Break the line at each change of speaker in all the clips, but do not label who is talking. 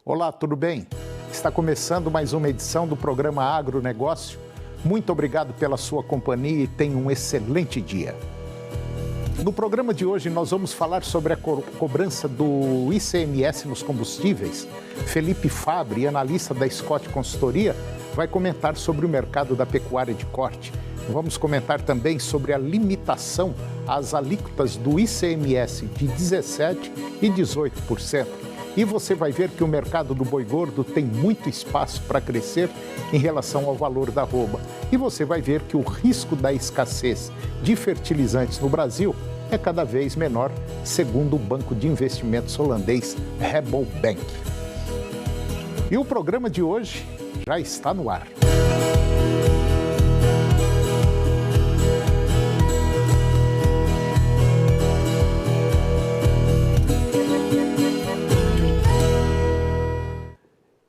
Olá, tudo bem? Está começando mais uma edição do programa Agronegócio. Muito obrigado pela sua companhia e tenha um excelente dia. No programa de hoje nós vamos falar sobre a cobrança do ICMS nos combustíveis. Felipe Fabbri, analista da Scott Consultoria, vai comentar sobre o mercado da pecuária de corte. Vamos comentar também sobre a limitação às alíquotas do ICMS de 17% e 18%. E você vai ver que o mercado do boi gordo tem muito espaço para crescer em relação ao valor da arroba. E você vai ver que o risco da escassez de fertilizantes no Brasil é cada vez menor, segundo o banco de investimentos holandês Rabobank. E o programa de hoje já está no ar.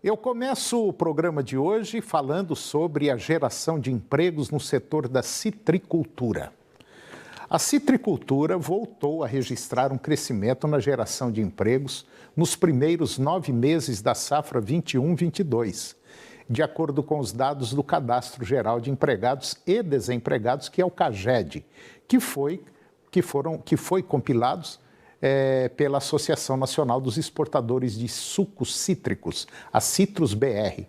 Eu começo o programa de hoje falando sobre a geração de empregos no setor da citricultura. A citricultura voltou a registrar um crescimento na geração de empregos nos primeiros 9 meses da safra 21-22, de acordo com os dados do Cadastro Geral de Empregados e Desempregados, que é o CAGED, que foi compilados pela Associação Nacional dos Exportadores de Sucos Cítricos, a Citrus BR.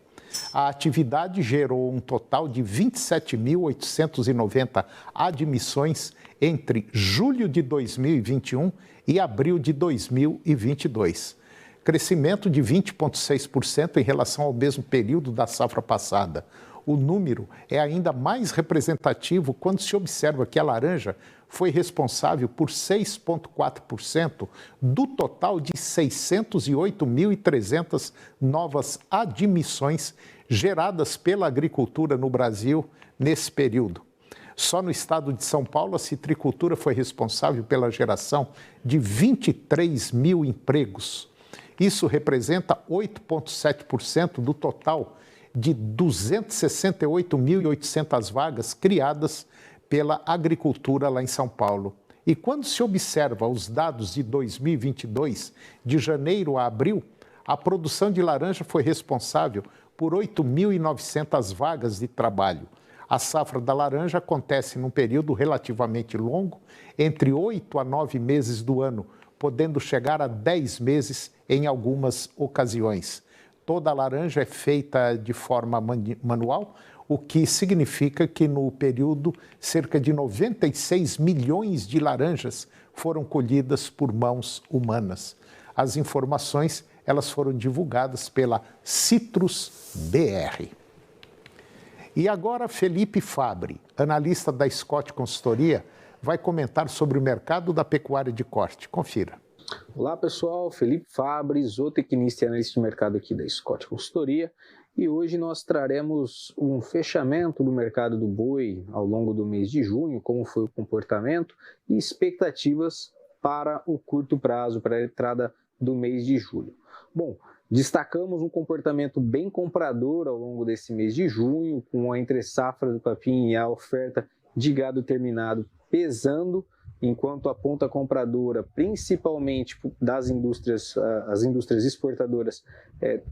A atividade gerou um total de 27.890 admissões entre julho de 2021 e abril de 2022. Crescimento de 20,6% em relação ao mesmo período da safra passada. O número é ainda mais representativo quando se observa que a laranja foi responsável por 6,4% do total de 608.300 novas admissões geradas pela agricultura no Brasil nesse período. Só no estado de São Paulo, a citricultura foi responsável pela geração de 23 mil empregos. Isso representa 8,7% do total de 268.800 vagas criadas pela agricultura lá em São Paulo. E quando se observa os dados de 2022, de janeiro a abril, a produção de laranja foi responsável por 8.900 vagas de trabalho. A safra da laranja acontece num período relativamente longo, entre 8 a 9 meses do ano, podendo chegar a 10 meses em algumas ocasiões. Toda a laranja é feita de forma manual, o que significa que no período cerca de 96 milhões de laranjas foram colhidas por mãos humanas. As informações elas foram divulgadas pela Citrus BR. E agora Felipe Fabbri, analista da Scott Consultoria, vai comentar sobre o mercado da pecuária de corte. Confira.
Olá pessoal, Felipe Fabbri, zootecnista e analista de mercado aqui da Scott Consultoria, e hoje nós traremos um fechamento do mercado do boi ao longo do mês de junho, como foi o comportamento e expectativas para o curto prazo, para a entrada do mês de julho. Bom, destacamos um comportamento bem comprador ao longo desse mês de junho, com a entre-safra do capim e a oferta de gado terminado pesando, enquanto a ponta compradora, principalmente das indústrias, as indústrias exportadoras,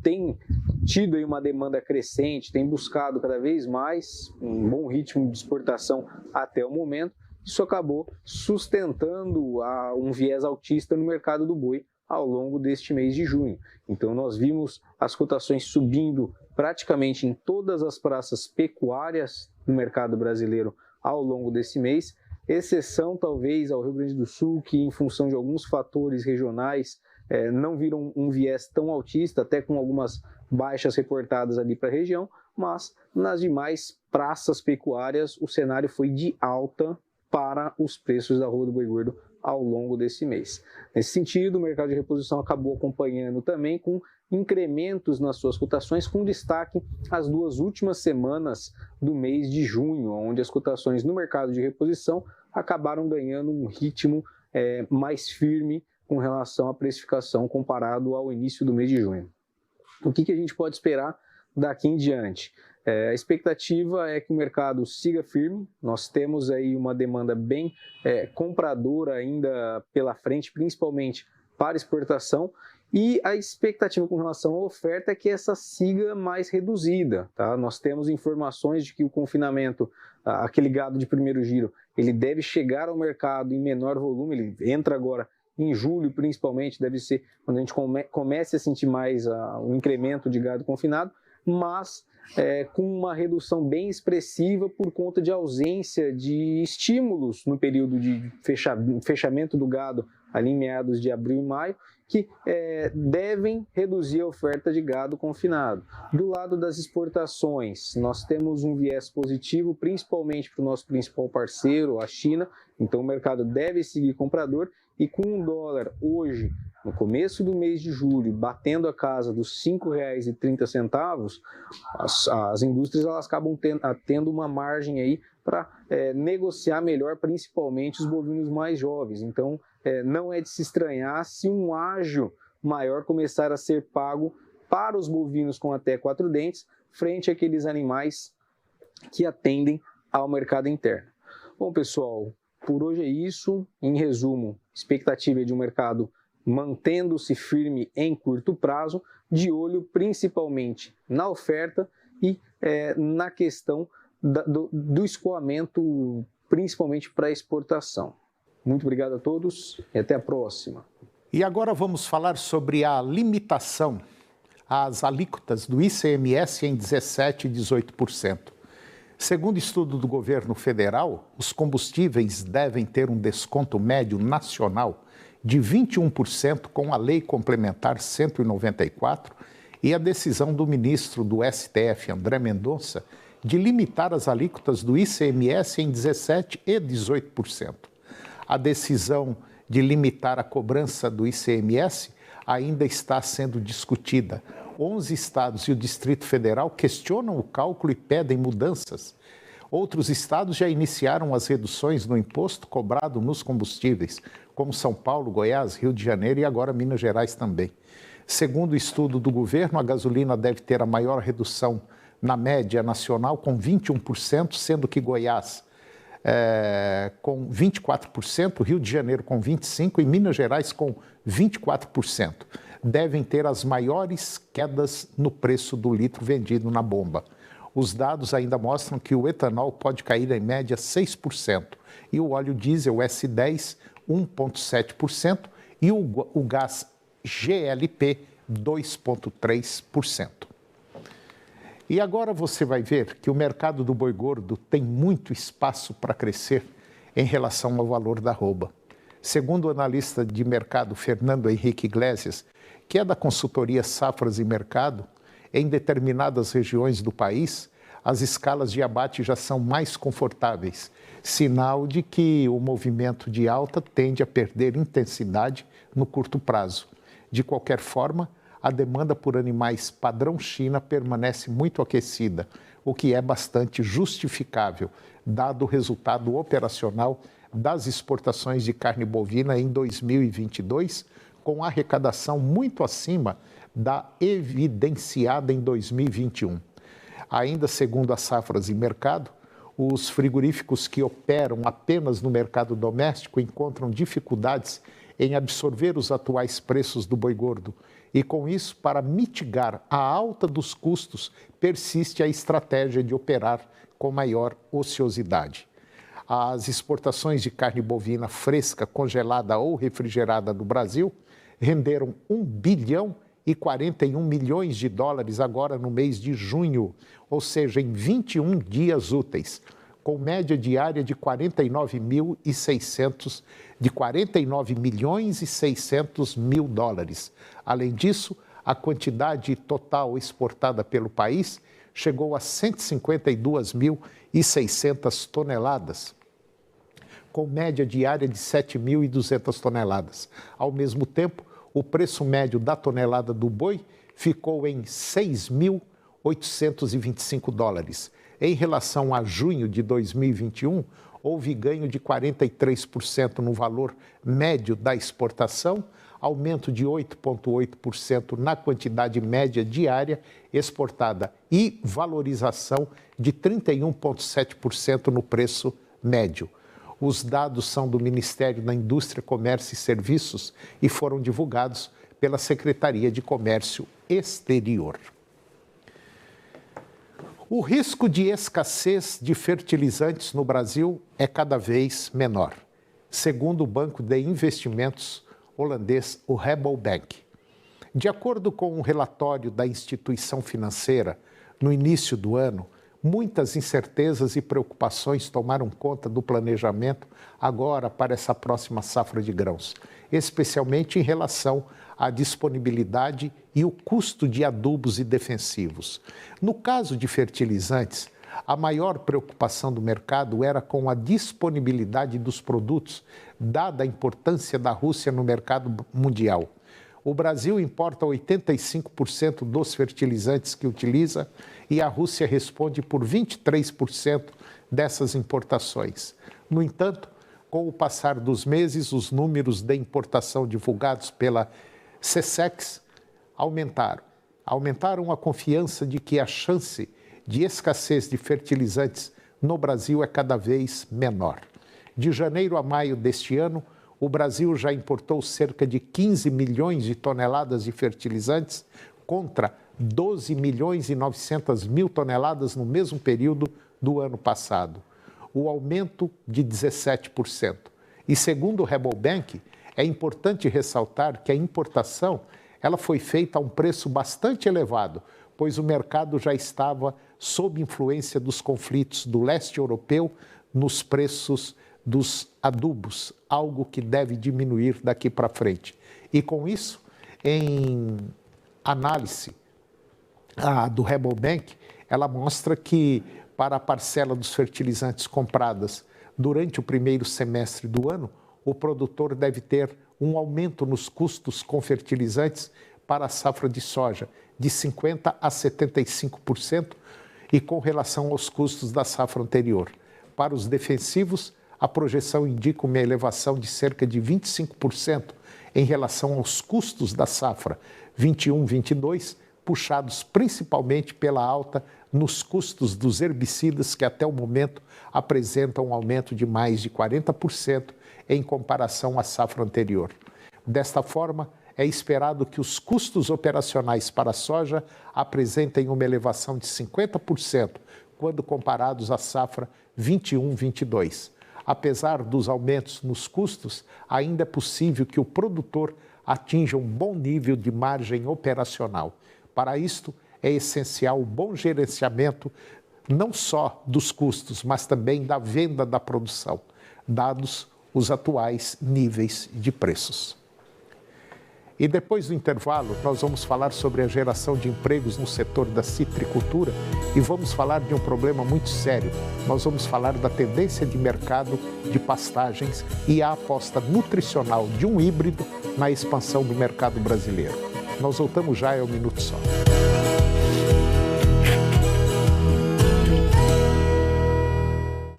tem tido aí uma demanda crescente, tem buscado cada vez mais um bom ritmo de exportação até o momento. Isso acabou sustentando um viés altista no mercado do boi ao longo deste mês de junho. Então nós vimos as cotações subindo praticamente em todas as praças pecuárias do mercado brasileiro ao longo desse mês, exceção talvez ao Rio Grande do Sul, que em função de alguns fatores regionais não viram um viés tão altista, até com algumas baixas reportadas ali para a região, mas nas demais praças pecuárias o cenário foi de alta para os preços da arroba do boi gordo ao longo desse mês. Nesse sentido, o mercado de reposição acabou acompanhando também com incrementos nas suas cotações, com destaque às 2 últimas semanas do mês de junho, onde as cotações no mercado de reposição acabaram ganhando um ritmo mais firme com relação à precificação comparado ao início do mês de junho. O que a gente pode esperar daqui em diante? A expectativa é que o mercado siga firme, nós temos aí uma demanda bem compradora ainda pela frente, principalmente para exportação, E a expectativa com relação à oferta é que essa siga mais reduzida. Tá? Nós temos informações de que o confinamento, aquele gado de primeiro giro, ele deve chegar ao mercado em menor volume, ele entra agora em julho principalmente, deve ser quando a gente comece a sentir mais o incremento de gado confinado, mas com uma redução bem expressiva por conta de ausência de estímulos no período de fechamento do gado, ali em meados de abril e maio, que devem reduzir a oferta de gado confinado. Do lado das exportações, nós temos um viés positivo, principalmente para o nosso principal parceiro, a China, então o mercado deve seguir comprador, e com o dólar hoje, no começo do mês de julho, batendo a casa dos R$ 5,30, as indústrias elas acabam tendo uma margem aí para negociar melhor, principalmente os bovinos mais jovens. Então, não é de se estranhar se um ágio maior começar a ser pago para os bovinos com até 4 dentes, frente àqueles animais que atendem ao mercado interno. Bom, pessoal, por hoje é isso. Em resumo, expectativa de um mercado mantendo-se firme em curto prazo, de olho principalmente na oferta e na questão do escoamento, principalmente para exportação. Muito obrigado a todos e até a próxima.
E agora vamos falar sobre a limitação às alíquotas do ICMS em 17% e 18%. Segundo estudo do governo federal, os combustíveis devem ter um desconto médio nacional de 21% com a Lei Complementar 194 e a decisão do ministro do STF, André Mendonça, de limitar as alíquotas do ICMS em 17% e 18%. A decisão de limitar a cobrança do ICMS ainda está sendo discutida. 11 estados e o Distrito Federal questionam o cálculo e pedem mudanças. Outros estados já iniciaram as reduções no imposto cobrado nos combustíveis, como São Paulo, Goiás, Rio de Janeiro e agora Minas Gerais também. Segundo o estudo do governo, a gasolina deve ter a maior redução na média nacional, com 21%, sendo que Goiás com 24%, Rio de Janeiro com 25% e Minas Gerais com 24%. Devem ter as maiores quedas no preço do litro vendido na bomba. Os dados ainda mostram que o etanol pode cair em média 6% e o óleo diesel S10 1,7% e o gás GLP 2,3%. E agora você vai ver que o mercado do boi gordo tem muito espaço para crescer em relação ao valor da arroba. Segundo o analista de mercado Fernando Henrique Iglesias, que é da consultoria Safras e Mercado, em determinadas regiões do país, as escalas de abate já são mais confortáveis, sinal de que o movimento de alta tende a perder intensidade no curto prazo. De qualquer forma, a demanda por animais padrão China permanece muito aquecida, o que é bastante justificável, dado o resultado operacional das exportações de carne bovina em 2022, com arrecadação muito acima da evidenciada em 2021. Ainda segundo a Safras e Mercado, os frigoríficos que operam apenas no mercado doméstico encontram dificuldades em absorver os atuais preços do boi gordo e, com isso, para mitigar a alta dos custos, persiste a estratégia de operar com maior ociosidade. As exportações de carne bovina fresca, congelada ou refrigerada do Brasil renderam 1 bilhão e 41 milhões de dólares agora no mês de junho, ou seja, em 21 dias úteis, com média diária de 49 milhões e 600 mil dólares. Além disso, a quantidade total exportada pelo país chegou a 152.600 toneladas, com média diária de 7.200 toneladas. Ao mesmo tempo, o preço médio da tonelada do boi ficou em 6.825 dólares. Em relação a junho de 2021, houve ganho de 43% no valor médio da exportação, aumento de 8,8% na quantidade média diária exportada e valorização de 31,7% no preço médio. Os dados são do Ministério da Indústria, Comércio e Serviços e foram divulgados pela Secretaria de Comércio Exterior. O risco de escassez de fertilizantes no Brasil é cada vez menor, segundo o banco de investimentos holandês, o Rabobank. De acordo com um relatório da instituição financeira, no início do ano, muitas incertezas e preocupações tomaram conta do planejamento agora para essa próxima safra de grãos, especialmente em relação à disponibilidade e o custo de adubos e defensivos. No caso de fertilizantes, a maior preocupação do mercado era com a disponibilidade dos produtos, dada a importância da Rússia no mercado mundial. O Brasil importa 85% dos fertilizantes que utiliza e a Rússia responde por 23% dessas importações. No entanto, com o passar dos meses, os números de importação divulgados pela SECEX aumentaram a confiança de que a chance de escassez de fertilizantes no Brasil é cada vez menor. De janeiro a maio deste ano, o Brasil já importou cerca de 15 milhões de toneladas de fertilizantes contra 12 milhões e 900 mil toneladas no mesmo período do ano passado. O aumento de 17%. E segundo o Rabobank, é importante ressaltar que a importação ela foi feita a um preço bastante elevado, pois o mercado já estava sob influência dos conflitos do leste europeu nos preços dos adubos, algo que deve diminuir daqui para frente. E com isso, em análise do Rabobank, ela mostra que para a parcela dos fertilizantes compradas durante o primeiro semestre do ano, o produtor deve ter um aumento nos custos com fertilizantes para a safra de soja de 50% a 75% e com relação aos custos da safra anterior. Para os defensivos, a projeção indica uma elevação de cerca de 25% em relação aos custos da safra 21-22, puxados principalmente pela alta nos custos dos herbicidas, que até o momento apresentam um aumento de mais de 40% em comparação à safra anterior. Desta forma, é esperado que os custos operacionais para a soja apresentem uma elevação de 50% quando comparados à safra 21-22. Apesar dos aumentos nos custos, ainda é possível que o produtor atinja um bom nível de margem operacional. Para isto, é essencial o bom gerenciamento não só dos custos, mas também da venda da produção, dados os atuais níveis de preços. E depois do intervalo, nós vamos falar sobre a geração de empregos no setor da citricultura e vamos falar de um problema muito sério. Nós vamos falar da tendência de mercado de pastagens e a aposta nutricional de um híbrido na expansão do mercado brasileiro. Nós voltamos já, é um minuto só.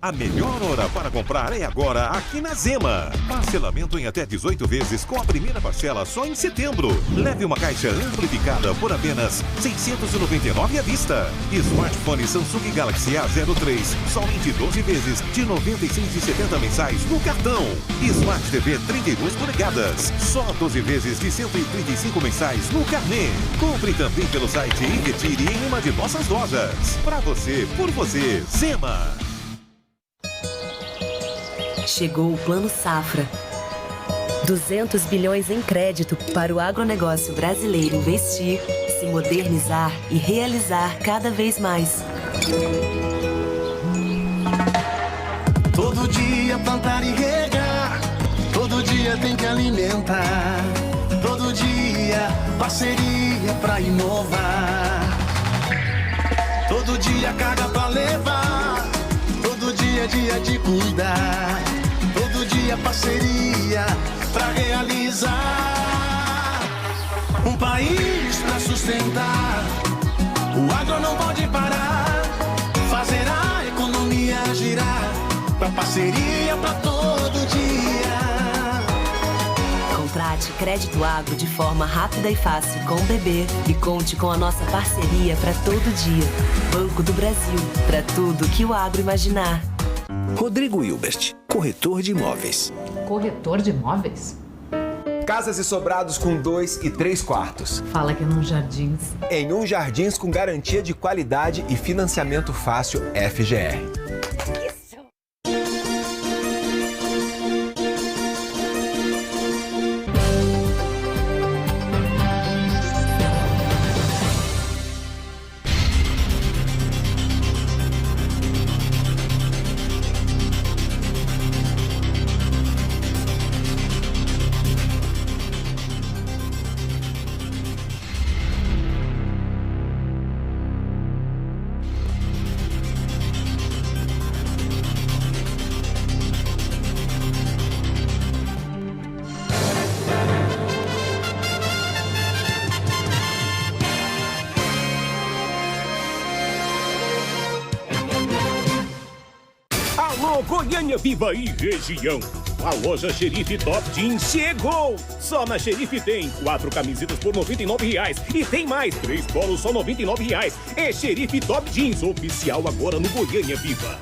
A melhor hora para comprar é agora aqui na Zema. Parcelamento em até 18 vezes com a primeira parcela só em setembro. Leve uma caixa amplificada por apenas R$ 699 à vista. Smartphone Samsung Galaxy A03, somente 12 vezes de R$ 96,70 mensais no cartão. Smart TV 32 polegadas, só 12 vezes de R$ 135 mensais no carnê. Compre também pelo site e retire em uma de nossas lojas. Para você, por você, Zema.
Chegou o Plano Safra. 200 bilhões em crédito para o agronegócio brasileiro investir, se modernizar e realizar cada vez mais.
Todo dia plantar e regar, todo dia tem que alimentar, todo dia parceria pra inovar, todo dia carga pra levar, todo dia dia de cuidar, todo dia parceria pra realizar. Um país pra sustentar, o agro não pode parar, fazer a economia girar, pra parceria pra todo dia.
Contrate crédito agro de forma rápida e fácil com o BB e conte com a nossa parceria para todo dia. Banco do Brasil, para tudo que o agro imaginar.
Rodrigo Hilbert, corretor de imóveis.
Corretor de imóveis?
Casas e sobrados com 2 e 3 quartos.
Fala que é num Jardins.
Em um Jardins com garantia de qualidade e financiamento fácil FGR.
Goiânia Viva e região. A loja Xerife Top Jeans chegou! Só na Xerife tem 4 camisetas por R$ 99,00 e tem mais 3 polos só R$ 99,00. É Xerife Top Jeans, oficial agora no Goiânia Viva.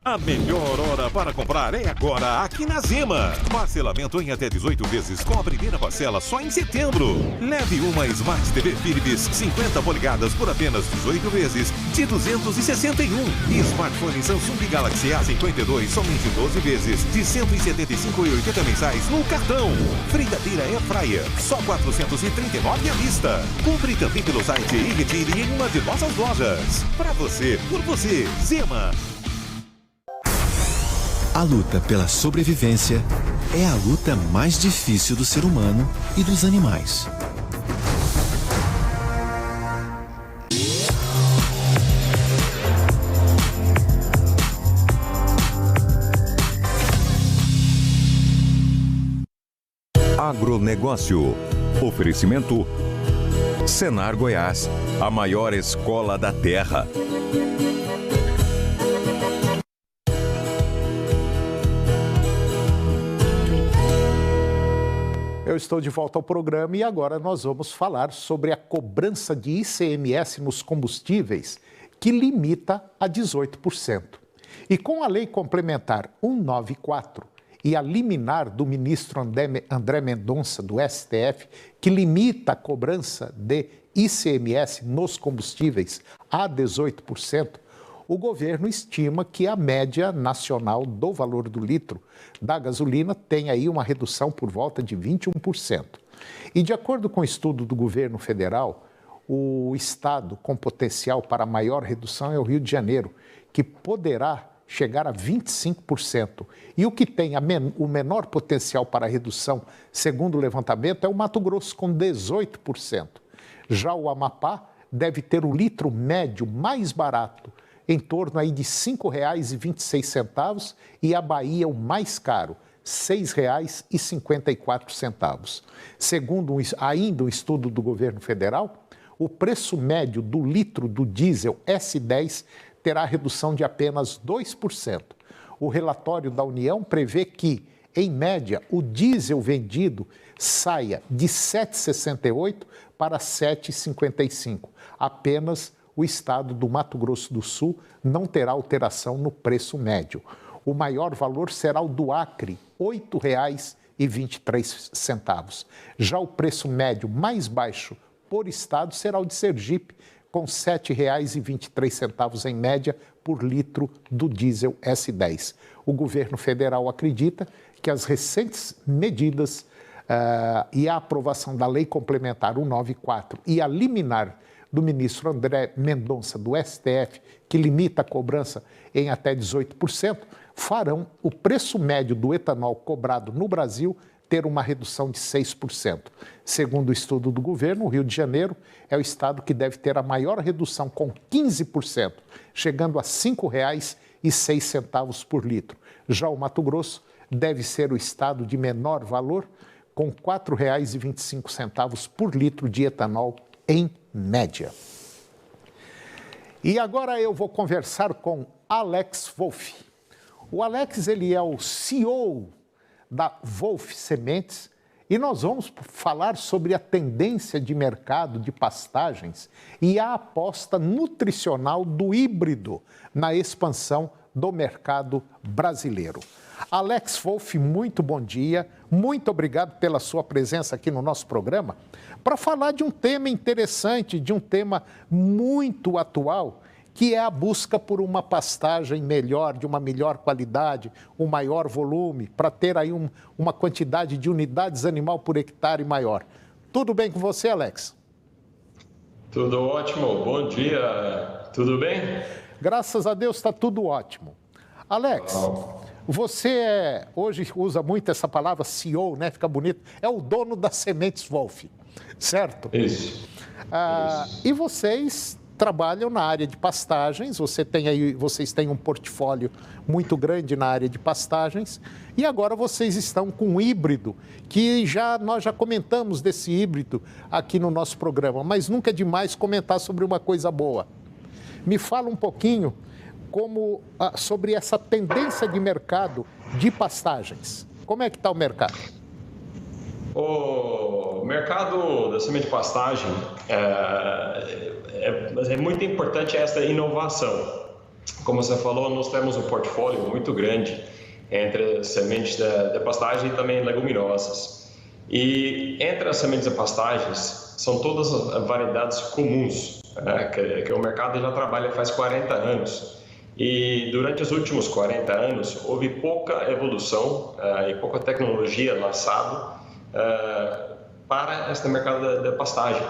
A melhor hora para comprar é agora, aqui na Zema. Parcelamento em até 18 vezes com a primeira parcela só em setembro. Leve uma Smart TV Philips 50 polegadas por apenas 18 vezes de R$ 261. E smartphone Samsung Galaxy A52 somente 12 vezes de R$ 175,80 mensais no cartão. Fritadeira Air Fryer, só R$ 439 à vista. Compre também pelo site e retire em uma de nossas lojas. Para você, por você, Zema.
A luta pela sobrevivência é a luta mais difícil do ser humano e dos animais.
Agronegócio. Oferecimento Senar Goiás, a maior escola da terra.
Eu estou de volta ao programa e agora nós vamos falar sobre a cobrança de ICMS nos combustíveis, que limita a 18%. E com a Lei Complementar 194 e a liminar do ministro André Mendonça, do STF, que limita a cobrança de ICMS nos combustíveis a 18%, o governo estima que a média nacional do valor do litro da gasolina tem aí uma redução por volta de 21%. E de acordo com o estudo do governo federal, o estado com potencial para maior redução é o Rio de Janeiro, que poderá chegar a 25%. E o que tem o menor potencial para redução, segundo o levantamento, é o Mato Grosso, com 18%. Já o Amapá deve ter o litro médio mais barato, em torno aí de R$ 5,26, e a Bahia o mais caro, R$ 6,54. Segundo ainda um estudo do governo federal, o preço médio do litro do diesel S10 terá redução de apenas 2%. O relatório da União prevê que, em média, o diesel vendido saia de R$ 7,68 para R$ 7,55. Apenas o estado do Mato Grosso do Sul não terá alteração no preço médio. O maior valor será o do Acre, R$ 8,23. Já o preço médio mais baixo por estado será o de Sergipe, com R$ 7,23 em média por litro do diesel S10. O governo federal acredita que as recentes medidas e a aprovação da Lei Complementar 194 e a liminar do ministro André Mendonça, do STF, que limita a cobrança em até 18%, farão o preço médio do etanol cobrado no Brasil ter uma redução de 6%. Segundo o estudo do governo, o Rio de Janeiro é o estado que deve ter a maior redução, com 15%, chegando a R$ 5,06 por litro. Já o Mato Grosso deve ser o estado de menor valor, com R$ 4,25 por litro de etanol em média. E agora eu vou conversar com Alex Wolff. O Alex, ele é o CEO da Wolff Sementes e nós vamos falar sobre a tendência de mercado de pastagens e a aposta nutricional do híbrido na expansão do mercado brasileiro. Alex Wolff, muito bom dia. Muito obrigado pela sua presença aqui no nosso programa para falar de um tema interessante, de um tema muito atual, que é a busca por uma pastagem melhor, de uma melhor qualidade, um maior volume, para ter aí uma quantidade de unidades animal por hectare maior. Tudo bem com você, Alex?
Tudo ótimo, bom dia, tudo bem?
Graças a Deus está tudo ótimo. Alex, você hoje usa muito essa palavra CEO, né? Fica bonito. É o dono das Sementes Wolff, certo?
Isso.
E vocês trabalham na área de pastagens, vocês têm um portfólio muito grande na área de pastagens e agora vocês estão com um híbrido, que nós já comentamos desse híbrido aqui no nosso programa, mas nunca é demais comentar sobre uma coisa boa. Me fala um pouquinho sobre essa tendência de mercado de pastagens. Como é que está o mercado?
O mercado da semente de pastagem é muito importante essa inovação. Como você falou, nós temos um portfólio muito grande entre sementes de pastagem e também leguminosas. E entre as sementes de pastagens, são todas as variedades comuns, que o mercado já trabalha faz 40 anos. E durante os últimos 40 anos, houve pouca evolução e pouca tecnologia lançada para este mercado da pastagem.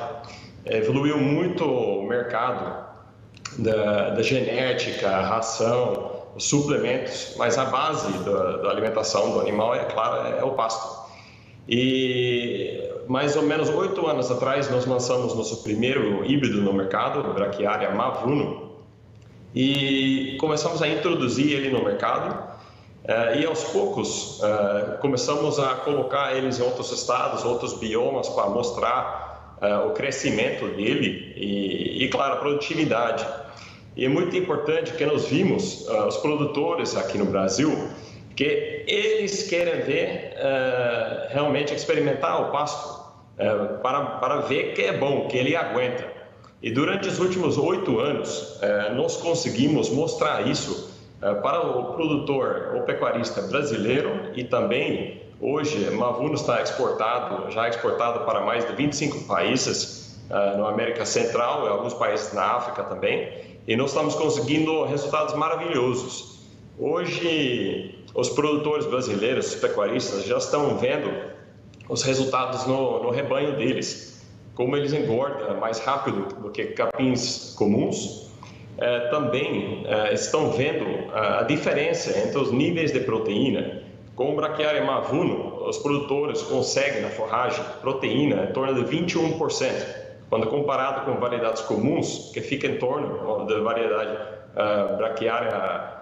Evoluiu muito o mercado da genética, ração, suplementos, mas a base da alimentação do animal, é claro, é o pasto. E mais ou menos 8 anos atrás, nós lançamos nosso primeiro híbrido no mercado, Braquiária Mavuno, e começamos a introduzir ele no mercado. E aos poucos começamos a colocar eles em outros estados, outros biomas, para mostrar o crescimento dele e, claro, a produtividade. E é muito importante que nós vimos os produtores aqui no Brasil, que eles querem ver, realmente experimentar o pasto, para ver que é bom, que ele aguenta. E durante os últimos 8 anos, nós conseguimos mostrar isso para o produtor, o pecuarista brasileiro, e também hoje Mavuno está já exportado para mais de 25 países na América Central e alguns países na África também, e nós estamos conseguindo resultados maravilhosos. Hoje os produtores brasileiros, os pecuaristas, já estão vendo os resultados no rebanho deles, como eles engordam mais rápido do que capins comuns. Também estão vendo a diferença entre os níveis de proteína. Com o Braquiária Mavuno, os produtores conseguem na forragem proteína em torno de 21%, quando comparado com variedades comuns, que fica em torno da variedade Braquiária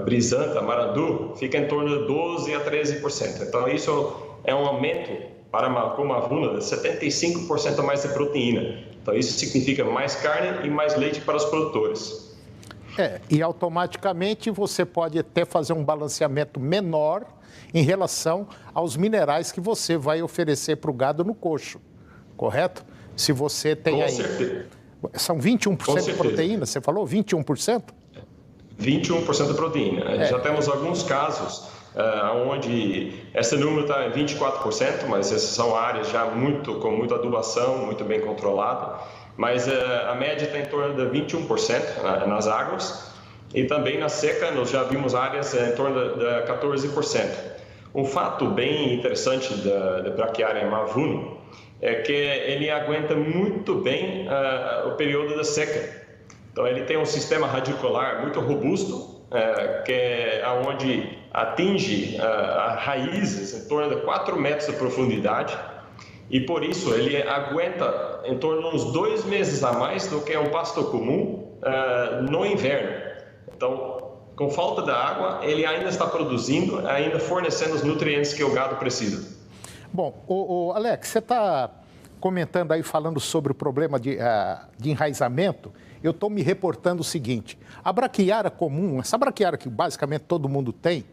Brisanta, Marandu, fica em torno de 12% a 13%. Então isso é um aumento com Mavuno de 75% a mais de proteína. Então, isso significa mais carne e mais leite para os produtores.
E automaticamente você pode até fazer um balanceamento menor em relação aos minerais que você vai oferecer para o gado no coxo, correto? Se você tem
com
aí...
certeza.
São 21% de proteína, você falou? 21%?
21% de proteína. Já temos alguns casos onde esse número está em 24%, mas essas são áreas já com muita adubação, muito bem controlada, mas a média está em torno de 21% nas águas, e também na seca nós já vimos áreas em torno de 14%. Um fato bem interessante da Braquiária Mavuno é que ele aguenta muito bem o período da seca. Então ele tem um sistema radicular muito robusto, que é onde atinge raízes em torno de 4 metros de profundidade, e por isso ele aguenta em torno de uns 2 meses a mais do que um pasto comum no inverno. Então, com falta de água, ele ainda está produzindo, ainda fornecendo os nutrientes que o gado precisa.
Bom, Alex, você está comentando aí, falando sobre o problema de enraizamento. Eu estou me reportando o seguinte: a braquiária comum, essa braquiária que basicamente todo mundo tem,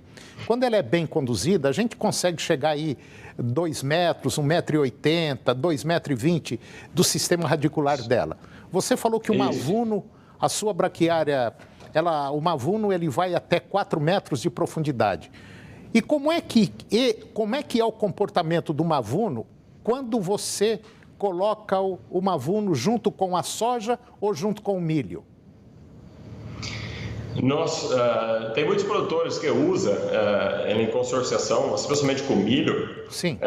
quando ela é bem conduzida, a gente consegue chegar aí 2 metros, 1,80 m, 2,20 m do sistema radicular dela. Você falou que o Mavuno, a sua braquiária, o Mavuno, ele vai até 4 metros de profundidade. E como é que é o comportamento do mavuno quando você coloca o mavuno junto com a soja ou junto com o milho?
Tem muitos produtores que usam em consorciação, especialmente com milho.
Sim.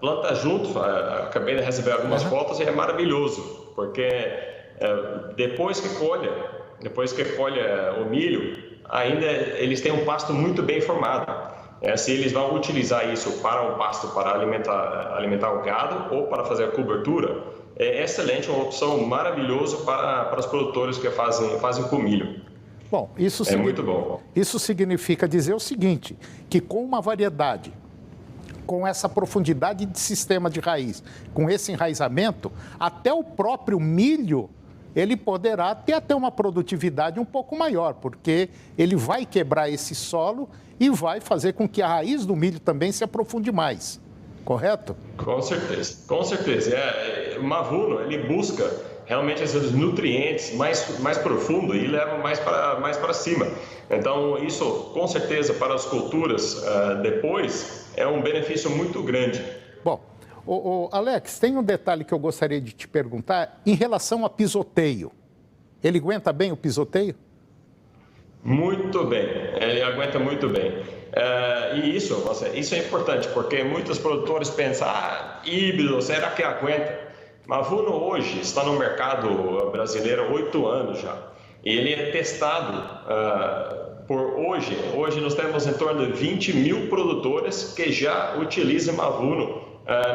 Planta junto. Acabei de receber algumas fotos e é maravilhoso, porque depois que colhe o milho, ainda eles têm um pasto muito bem formado. Se eles vão utilizar isso para o pasto, para alimentar o gado ou para fazer a cobertura, é excelente, uma opção maravilhosa para os produtores que fazem com milho.
Bom, muito bom. Isso significa dizer o seguinte, que com uma variedade, com essa profundidade de sistema de raiz, com esse enraizamento, até o próprio milho, ele poderá ter até uma produtividade um pouco maior, porque ele vai quebrar esse solo e vai fazer com que a raiz do milho também se aprofunde mais, correto?
Com certeza. O mavuno, ele busca realmente esses nutrientes mais profundos e leva mais para cima. Então, isso, com certeza, para as culturas, depois, é um benefício muito grande.
Bom, Alex, tem um detalhe que eu gostaria de te perguntar em relação a pisoteio. Ele aguenta bem o pisoteio?
Muito bem, ele aguenta muito bem. E isso é importante, porque muitos produtores pensam, híbrido, será que aguenta? Mavuno hoje está no mercado brasileiro há 8 anos já. E ele é testado por hoje. Hoje nós temos em torno de 20 mil produtores que já utilizam mavuno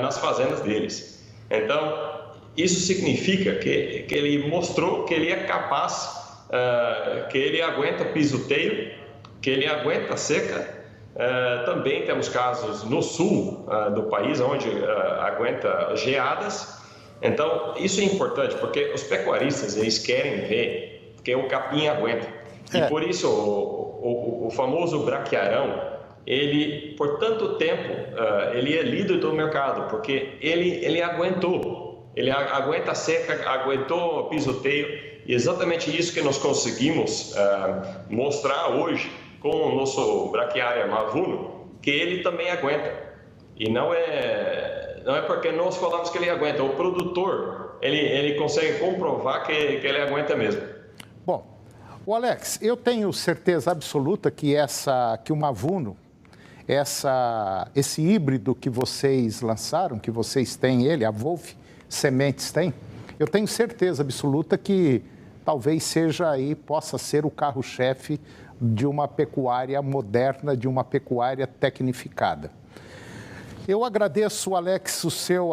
nas fazendas deles. Então, isso significa que ele mostrou que ele é capaz, que ele aguenta pisoteio, que ele aguenta seca. Também temos casos no sul do país, onde aguenta geadas. Então, isso é importante, porque os pecuaristas, eles querem ver que o capim aguenta. E por isso, o famoso braquiarão, ele, por tanto tempo, ele é líder do mercado, porque ele aguentou. Ele aguenta a seca, aguentou o pisoteio, e exatamente isso que nós conseguimos mostrar hoje com o nosso braquiária mavuno, que ele também aguenta. E não é porque nós falamos que ele aguenta, o produtor, ele consegue comprovar que ele aguenta mesmo.
Bom, o Alex, eu tenho certeza absoluta que o mavuno, esse híbrido que vocês lançaram, que vocês têm a Wolf Sementes tem, eu tenho certeza absoluta que talvez possa ser o carro-chefe de uma pecuária moderna, de uma pecuária tecnificada. Eu agradeço, Alex,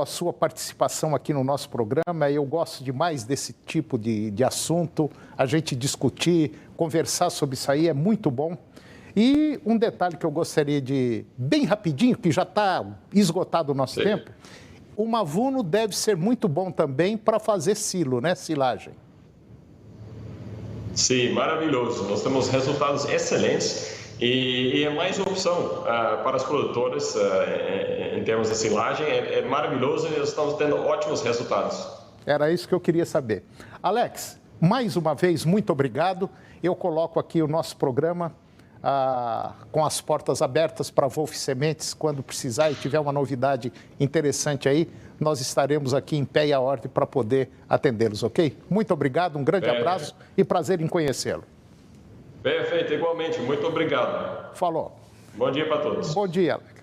a sua participação aqui no nosso programa. Eu gosto demais desse tipo de assunto. A gente discutir, conversar sobre isso aí é muito bom. E um detalhe que eu gostaria de, bem rapidinho, que já está esgotado o nosso tempo, o mavuno deve ser muito bom também para fazer silo, né? Silagem.
Sim, maravilhoso. Nós temos resultados excelentes. E é mais uma opção para os produtores em termos de silagem. É maravilhoso e nós estamos tendo ótimos resultados.
Era isso que eu queria saber. Alex, mais uma vez, muito obrigado. Eu coloco aqui o nosso programa com as portas abertas para a Wolf Sementes. Quando precisar e tiver uma novidade interessante aí, nós estaremos aqui em pé e à ordem para poder atendê-los, ok? Muito obrigado, um grande abraço e prazer em conhecê-lo.
Perfeito, igualmente. Muito obrigado.
Falou.
Bom dia para todos.
Bom dia, Alex.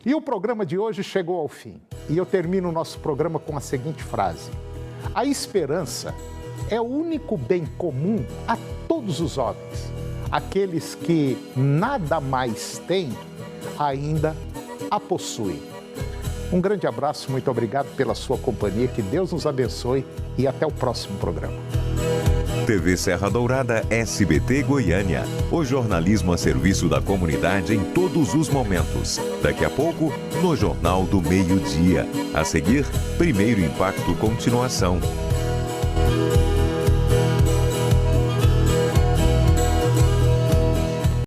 E o programa de hoje chegou ao fim. E eu termino o nosso programa com a seguinte frase. A esperança é o único bem comum a todos os homens. Aqueles que nada mais têm, ainda a possuem. Um grande abraço, muito obrigado pela sua companhia, que Deus nos abençoe e até o próximo programa.
TV Serra Dourada SBT Goiânia. O jornalismo a serviço da comunidade em todos os momentos. Daqui a pouco, no Jornal do Meio-Dia. A seguir, Primeiro Impacto Continuação.